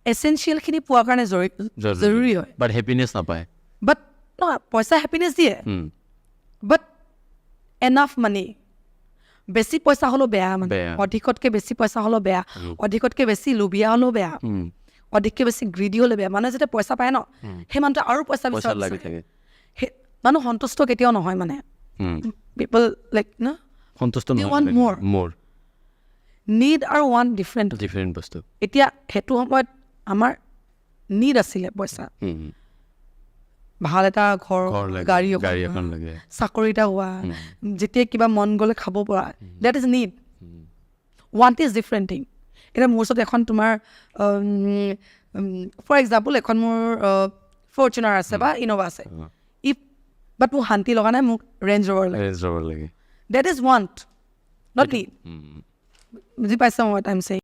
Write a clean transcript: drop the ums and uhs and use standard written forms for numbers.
এচেঞ্চিয়েলখিনি পোৱাৰ কাৰণে জৰুৰী হয় বাট হেপিনেছ নাপায় বাট নহয় পইচা হেপিনেছ দিয়ে বাট এনাফ মানি বেছি পইচা হ'লেও বেয়া মানে অধিকতকৈ বেছি পইচা হ'লেও বেয়া অধিকতকৈ বেছি লোভীয়া হ'লেও বেয়া অধিককৈ বেছি গ্ৰীডি হ'লে বেয়া মানুহে যেতিয়া পইচা পায় ন সেই মানুহটোৱে আৰু পইচা লাগি থাকে মানুহ সন্তুষ্ট কেতিয়াও নহয় মানে পিপল লাইক ন সন্তুষ্ট মোৰ নিড আৰু ওৱান ডিফাৰেণ্ট বস্তু এতিয়া সেইটো সময়ত আমাৰ নিড আছিলে পইচা ভাল এটা ঘৰ গাড়ী এখন লাগে চাকৰি এটা হোৱা যেতিয়া কিবা মন গ'লে খাব পৰা ডেট ইজ নিড ওৱান ইজ ডিফাৰেণ্ট থিং এতিয়া মোৰ ওচৰত এখন তোমাৰ ফৰ এক্সাম্পল এখন মোৰ ফৰ্চুনাৰ আছে বা ইন'ভা আছে বাট মোৰ শান্তি লগা নাই মোক ৰেঞ্জ ৰ'ভাৰ লাগে that is want not need বুজি পাইছা মই টাইম চাই